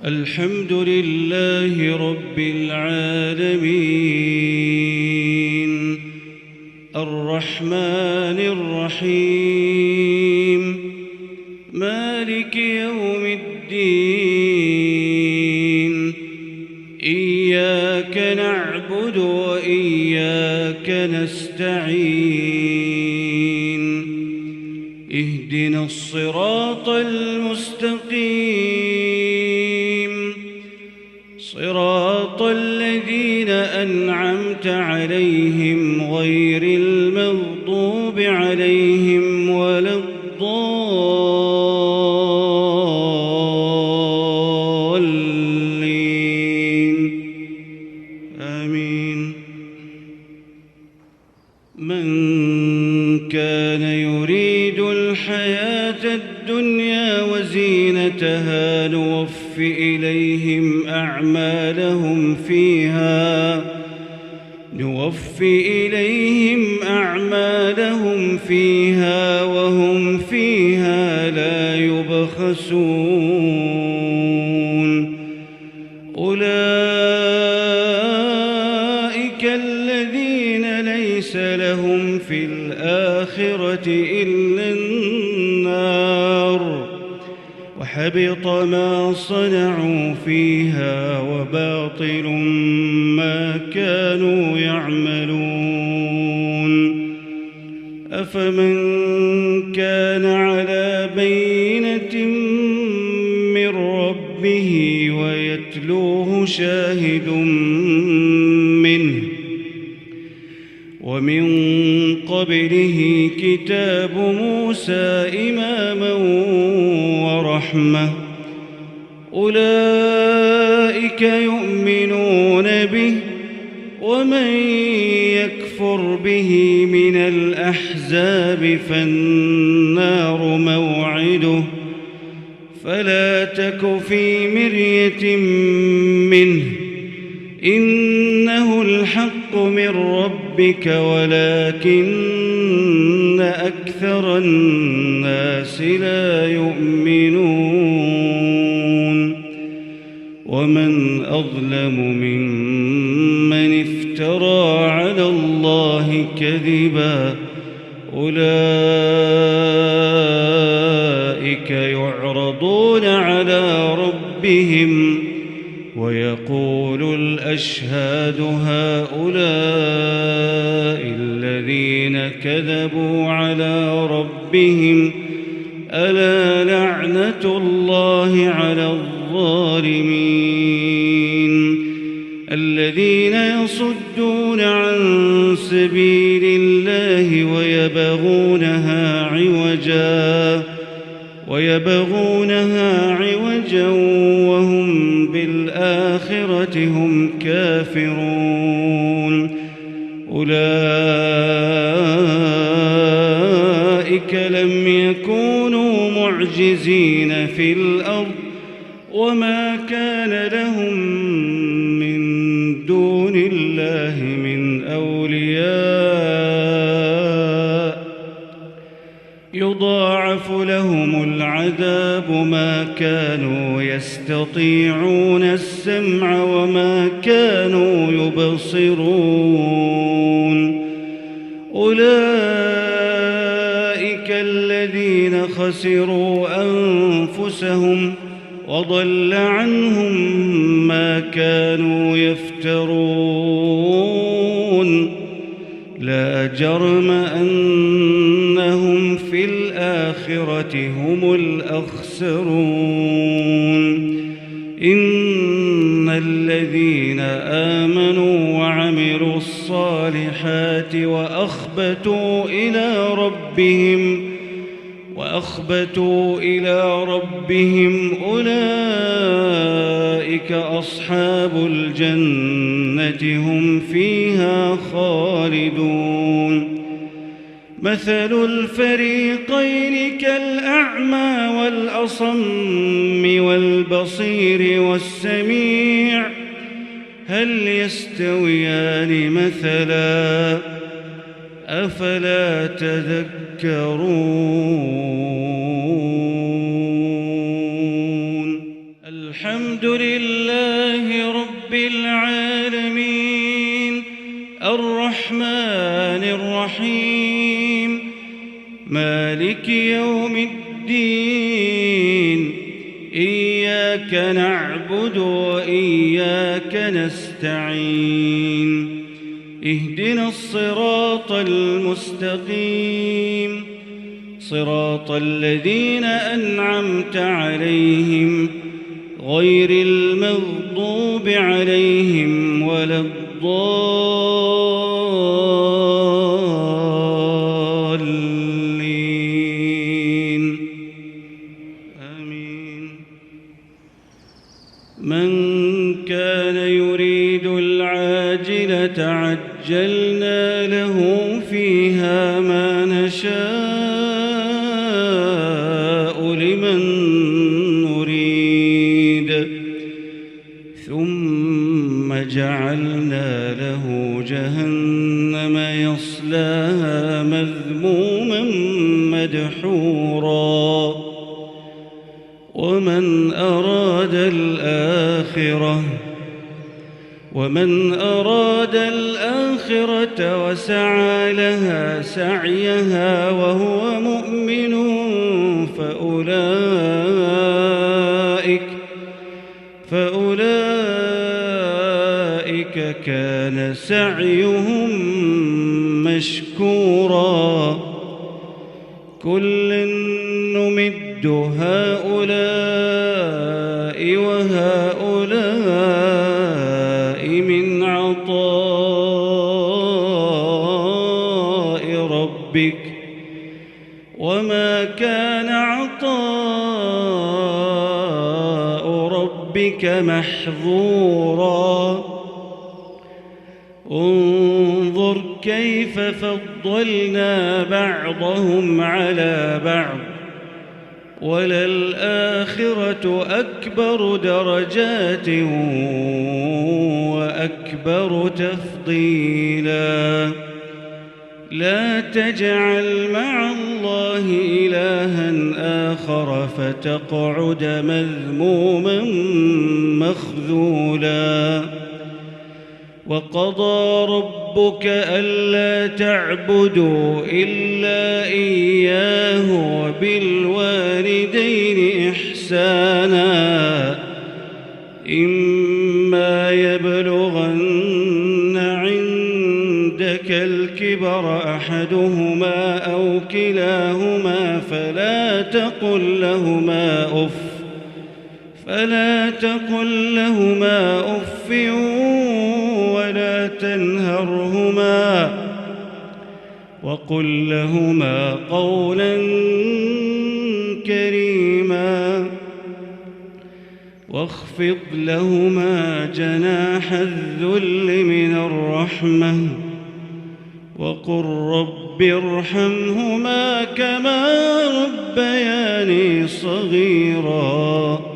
الحمد لله رب العالمين الرحمن الرحيم مالك يوم الدين إياك نعبد وإياك نستعين اهدنا الصراط المستقيم صراط الذين أنعمت عليهم غير المغضوب عليهم ولا الضالين آمين. من كان يريد الحياة الدنيا وزينتها نوف إليهم أعمالهم فيها وهم فيها لا يبخسون. أولئك الذين ليس لهم في الآخرة إلا النار وحبط ما صنعوا فيها وباطل ما كانوا يعملون. أفمن كان على بينة من ربه ويتلوه شاهد منه ومن قبله كتاب موسى إماما ورحمة أولئك يؤمنون به ومن يكفر به من الأحزاب فالنار موعده فلا تك في مرية منه إنه الحق من ربك ولكن أكثر الناس لا يؤمنون. ومن أظلم ممن افترى على الله كذبا أولئك يعرضون على ربهم ويقول الأشهاد هؤلاء الذين كذبوا على ربهم ألا لعنة الله على الظالمين. الذين يصدون عن سبيل الله ويبغونها عوجا وهم بالآخرة هم كافرون. أولئك لم يكونوا معجزين في الأرض وما كان لهم من دون الله من أولياء يضاعف لهم العذاب ما كانوا يستطيعون السمع وما كانوا يبصرون. أولئك الذين خسروا أنفسهم وضل عنهم ما كانوا يفترون. لا جرم أنهم في الآخرة هم الأخسرون. إن الذين آمنوا وعملوا الصالحات وأخبتوا إلى ربهم أولئك أصحاب الجنة هم فيها خالدون. مثل الفريقين كالأعمى والأصم والبصير والسميع هل يستويان مثلا أفلا تذكرون. الحمد الحمد لله رب العالمين الرحمن الرحيم مالك يوم الدين إياك نعبد وإياك نستعين اهدنا الصراط المستقيم صراط الذين أنعمت عليهم غير المغضوب عليهم ولا الضالين آمين. من كان يريد العاجلة عجلنا له فيها ما نشاء لمن نريد ثم جعلنا له جهنم يصلاها مذموما مدحورا ومن أراد الآخرة وسعى لها سعيها وهو مؤمن فأولئك كان سعيهم مشكورا كلا نمد هؤلاء وهؤلاء من عطاء ربك وما كان عطاء ربك محظورا انظر كيف فضلنا بعضهم على بعض وللآخرة أكبر درجات وأكبر تفضيلا لا تجعل مع الله إلها آخر فتقعد مذموما مخذولا وقضى ربك ألا تعبدوا إلا إياه وبالوالدين إحسانا إما يبلغن عندك الكبر أحدهما أو كلاهما فلا تقل لهما أف ولا تنهرهما وقل لهما قولا كريما واخفض لهما جناح الذل من الرحمة وقل رب ارحمهما كما ربياني صغيرا